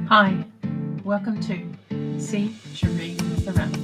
Hi, welcome to Ccherie Ceramics.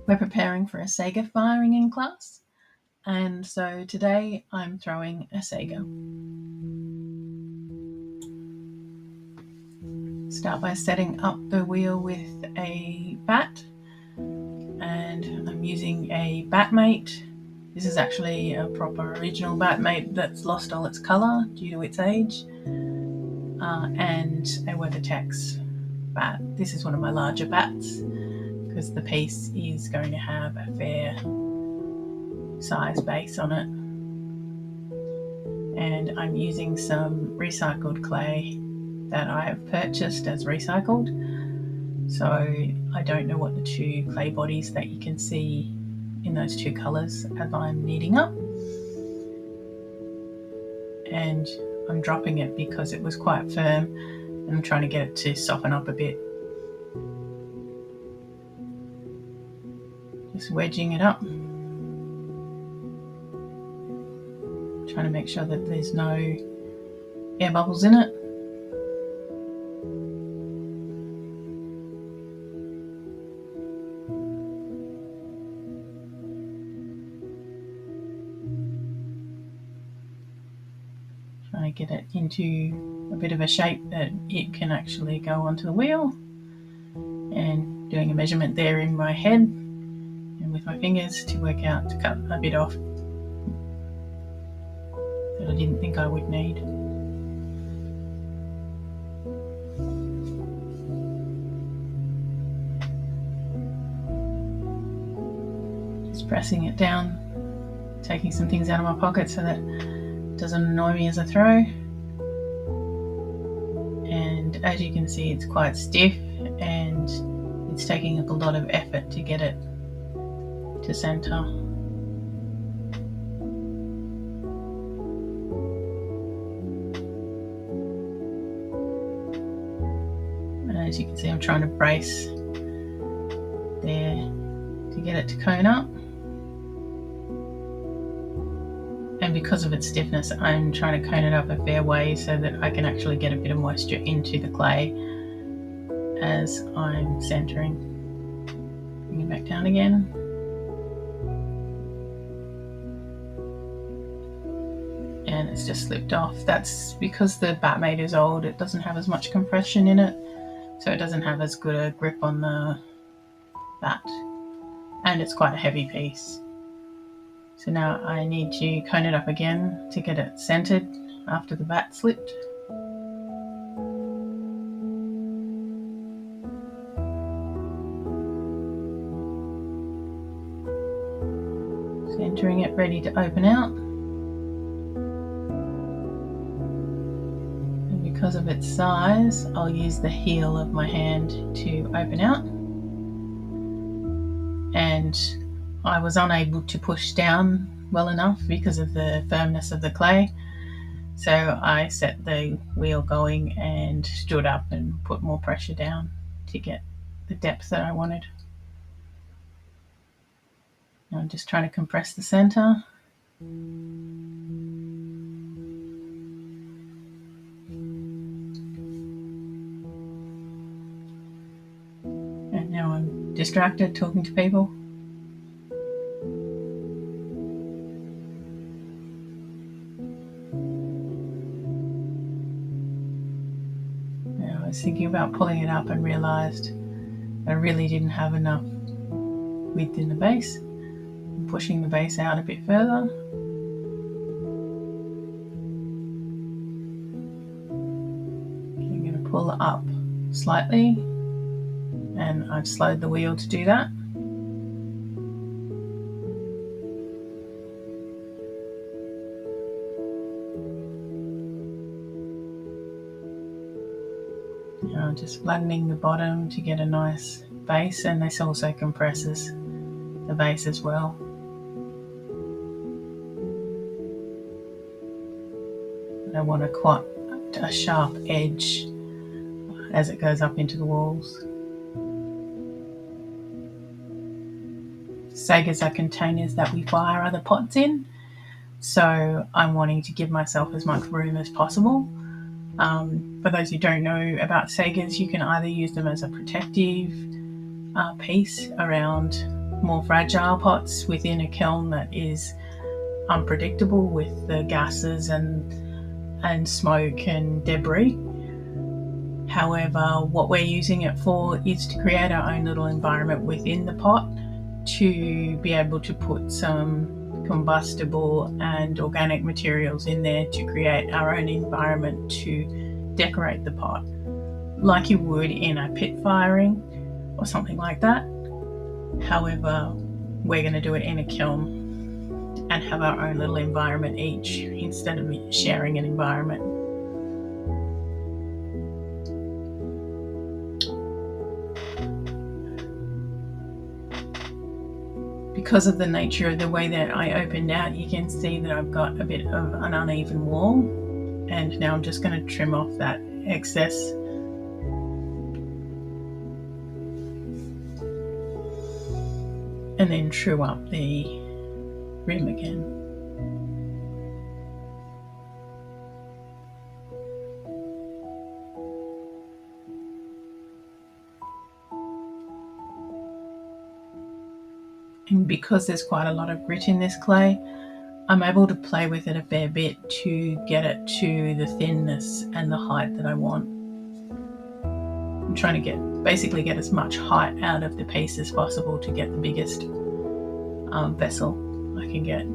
We're preparing for a Saggar firing in class, and so today I'm throwing a Saggar. Start by setting up the wheel with a bat, and I'm using a batmate. This is actually a proper original batmate that's lost all its colour due to its age, and a WeatherTex bat. This is one of my larger bats because the piece is going to have a fair size base on it. And I'm using some recycled clay that I have purchased as recycled. So I don't know what the two clay bodies that you can see in those two colours as I'm kneading up. And I'm dropping it because it was quite firm and I'm trying to get it to soften up a bit. Just wedging it up. Trying to make sure that there's no air bubbles in it. Trying to get it into a bit of a shape that it can actually go onto the wheel, and doing a measurement there in my head and with my fingers to work out to cut a bit off that I didn't think I would need. Just pressing it down, taking some things out of my pocket so that it doesn't annoy me as I throw. And as you can see, it's quite stiff and it's taking up a lot of effort to get it to centre. And as you can see, I'm trying to brace there to get it to cone up. And because of its stiffness, I'm trying to cone it up a fair way so that I can actually get a bit of moisture into the clay as I'm centering. Bring it back down again. And it's just slipped off. That's because the batmate is old, it doesn't have as much compression in it, so it doesn't have as good a grip on the bat, and it's quite a heavy piece. So now I need to cone it up again to get it centered after the bat slipped. Centering it, ready to open out. And because of its size, I'll use the heel of my hand to open out. And I was unable to push down well enough because of the firmness of the clay. So I set the wheel going and stood up and put more pressure down to get the depth that I wanted. Now I'm just trying to compress the centre. And now I'm distracted talking to people. Now I was thinking about pulling it up and realised I really didn't have enough width in the base. I'm pushing the base out a bit further. I'm going to pull it up slightly, and I've slowed the wheel to do that. Now I'm just flattening the bottom to get a nice base, and this also compresses the base as well. I want a sharp edge as it goes up into the walls. Saggars are containers that we buy our other pots in, so I'm wanting to give myself as much room as possible. For those who don't know about Saggars, you can either use them as a protective piece around more fragile pots within a kiln that is unpredictable with the gases and smoke and debris. However, what we're using it for is to create our own little environment within the pot, to be able to put some combustible and organic materials in there to create our own environment to decorate the pot, like you would in a pit firing or something like that. However, we're going to do it in a kiln and have our own little environment each, instead of sharing an environment. Because of the nature of the way that I opened out, you can see that I've got a bit of an uneven wall, and now I'm just going to trim off that excess. And then true up the rim again. And because there's quite a lot of grit in this clay, I'm able to play with it a fair bit to get it to the thinness and the height that I want. I'm trying to basically get as much height out of the piece as possible to get the biggest vessel I can get.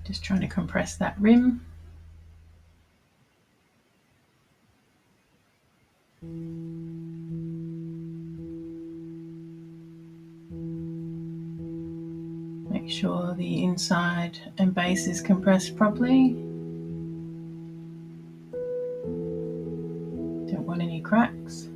Just trying to compress that rim. Make sure the inside and base is compressed properly. Don't want any cracks.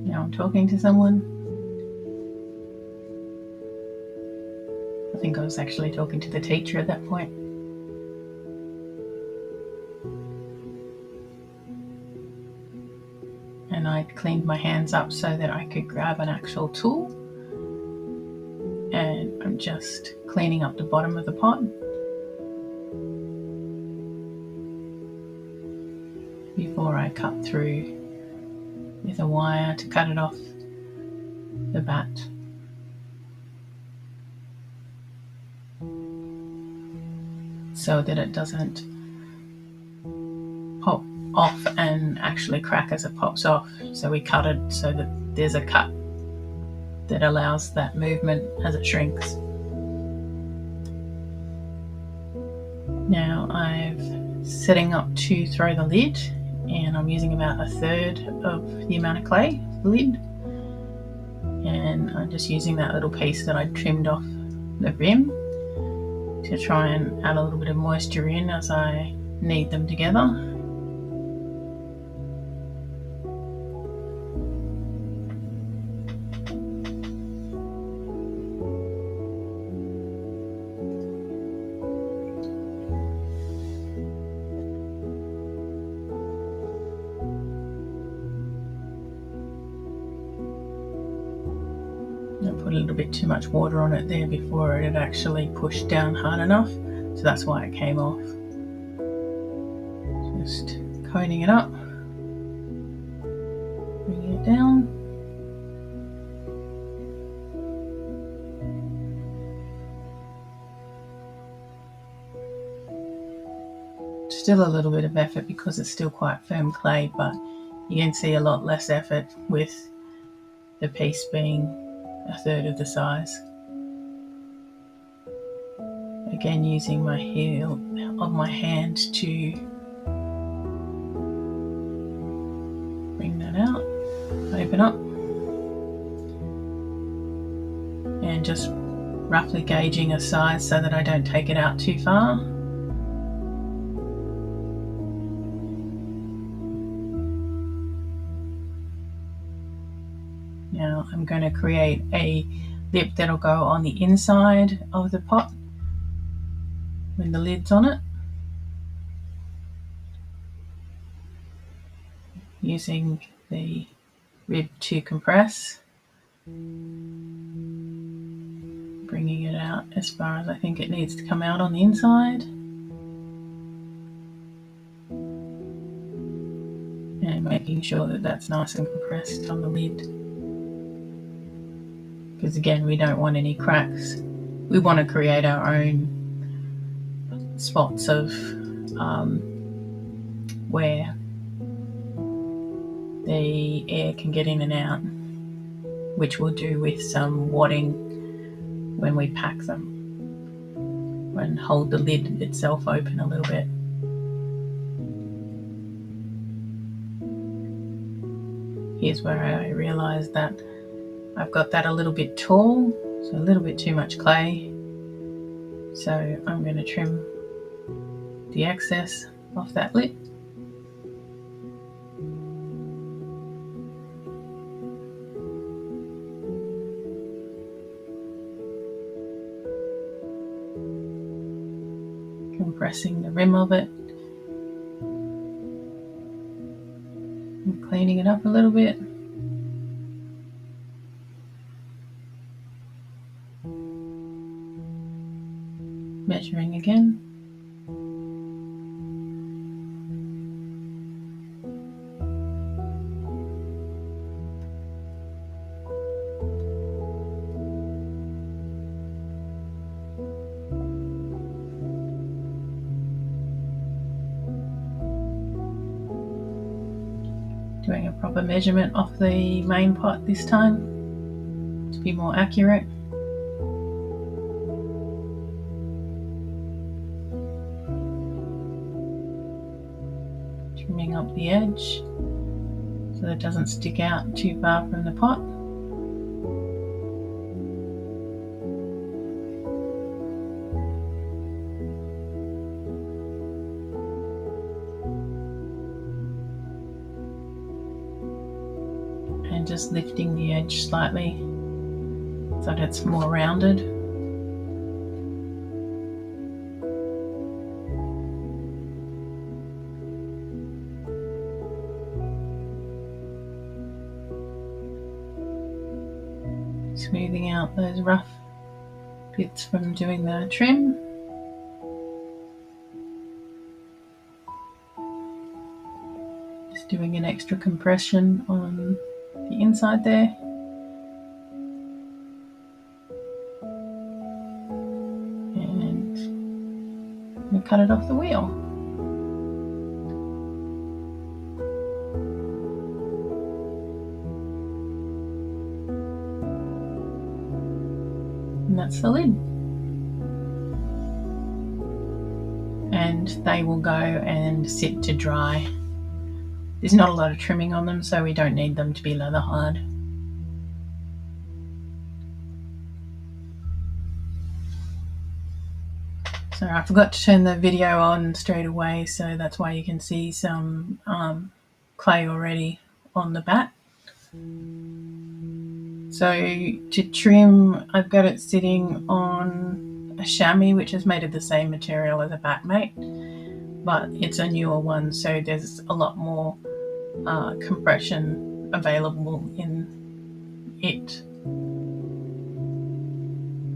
Now I'm talking to someone. I think I was actually talking to the teacher at that point. And I cleaned my hands up so that I could grab an actual tool. And I'm just cleaning up the bottom of the pot before I cut through with a wire to cut it off the bat. So that it doesn't pop off and actually crack as it pops off. So we cut it so that there's a cut that allows that movement as it shrinks. Now I'm setting up to throw the lid, and I'm using about 1/3 of the amount of clay lid, and I'm just using that little piece that I trimmed off the rim to try and add a little bit of moisture in as I knead them together. I put a little bit too much water on it there before it had actually pushed down hard enough, so that's why it came off. Just coating it up, bringing it down. Just still a little bit of effort because it's still quite firm clay, but you can see a lot less effort with the piece being a third of the size. Again, using my heel of my hand to bring that out, open up, and just roughly gauging a size so that I don't take it out too far. Now I'm going to create a lip that'll go on the inside of the pot when the lid's on it, using the rib to compress, bringing it out as far as I think it needs to come out on the inside, and making sure that that's nice and compressed on the lid, because again, we don't want any cracks. We want to create our own spots of where the air can get in and out, which we'll do with some wadding when we pack them, and hold the lid itself open a little bit. Here's where I realised that I've got that a little bit tall, so a little bit too much clay. So I'm going to trim the excess off that lip. Compressing the rim of it and cleaning it up a little bit. Measuring again. Doing a proper measurement off the main pot this time to be more accurate. Trimming up the edge so that it doesn't stick out too far from the pot. And just lifting the edge slightly so that it's more rounded. Smoothing out those rough bits from doing the trim. Just doing an extra compression on the inside there. And I'm going to cut it off the wheel. And that's the lid. And they will go and sit to dry. There's not a lot of trimming on them, so we don't need them to be leather hard. So I forgot to turn the video on straight away, so that's why you can see some clay already on the bat. So to trim, I've got it sitting on a chamois, which is made of the same material as a bat mate, but it's a newer one, so there's a lot more compression available in it.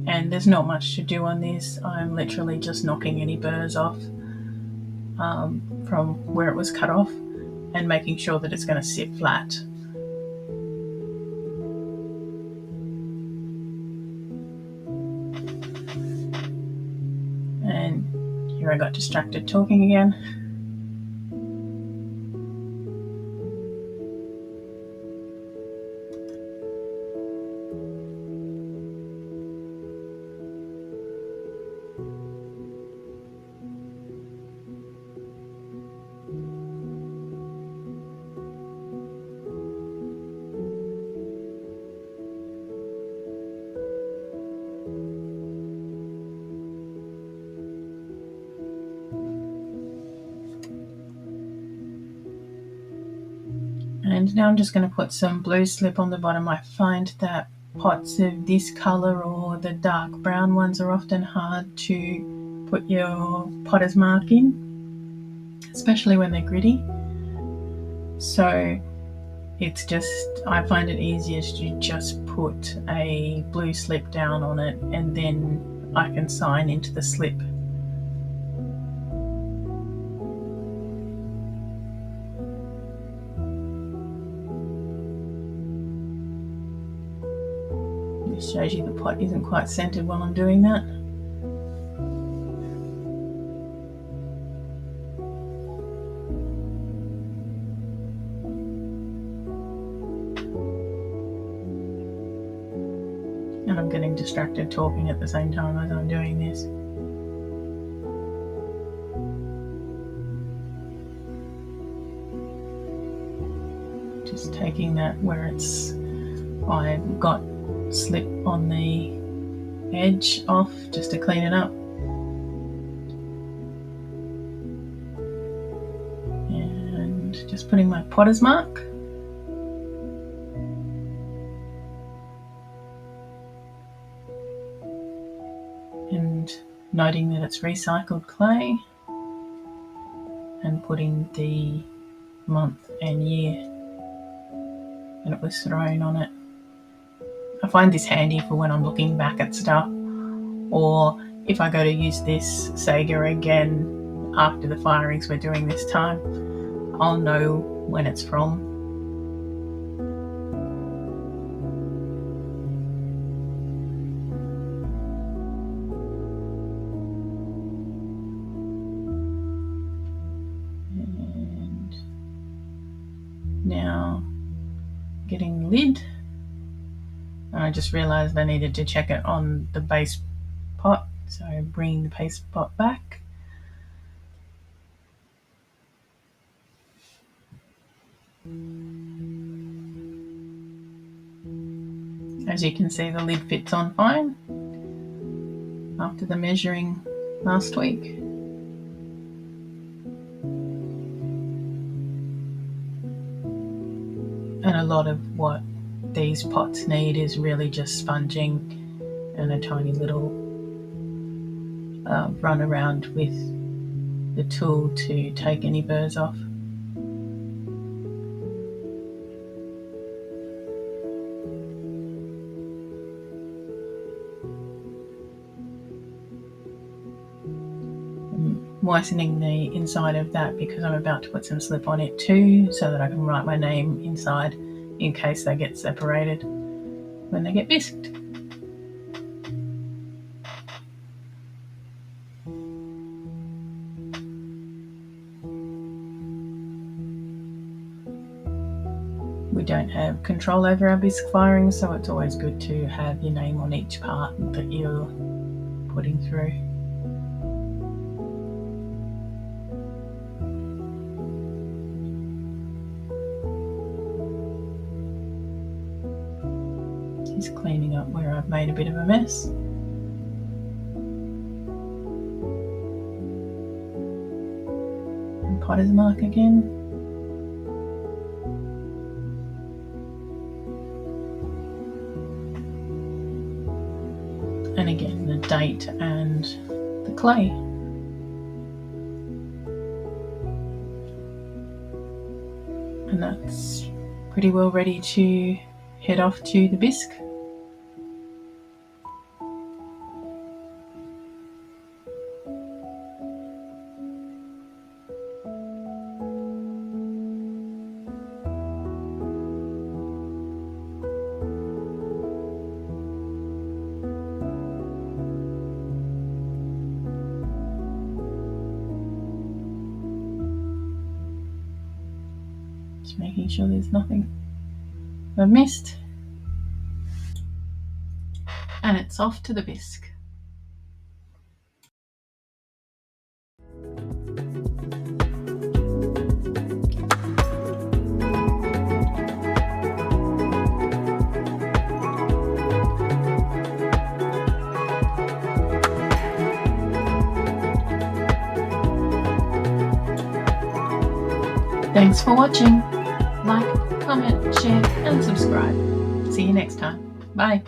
And there's not much to do on this. I'm literally just knocking any burrs off from where it was cut off and making sure that it's going to sit flat. And here I got distracted talking again. And now I'm just going to put some blue slip on the bottom. I find that pots of this colour or the dark brown ones are often hard to put your potter's mark in, especially when they're gritty. So it's just, I find it easiest to just put a blue slip down on it and then I can sign into the slip. This shows you the pot isn't quite centered while I'm doing that. And I'm getting distracted talking at the same time as I'm doing this. Just taking that where I've got slip on the edge off just to clean it up. And just putting my potter's mark. And noting that it's recycled clay and putting the month and year that it was thrown on it. I find this handy for when I'm looking back at stuff, or if I go to use this Saggar again after the firings we're doing this time, I'll know when it's from. And now getting the lid. I just realised I needed to check it on the base pot, so bringing the base pot back. As you can see, the lid fits on fine after the measuring last week. And a lot of what these pots need is really just sponging and a tiny little run around with the tool to take any burrs off. I'm moistening the inside of that because I'm about to put some slip on it too, so that I can write my name inside in case they get separated when they get bisqued. We don't have control over our bisque firing, so it's always good to have your name on each part that you're putting through. Just cleaning up where I've made a bit of a mess. And potter's mark again. And again, the date and the clay. And that's pretty well ready to head off to the bisque. Just making sure there's nothing I've missed. And it's off to the bisque. Thanks for watching. Like, comment, share, and subscribe. See you next time. Bye.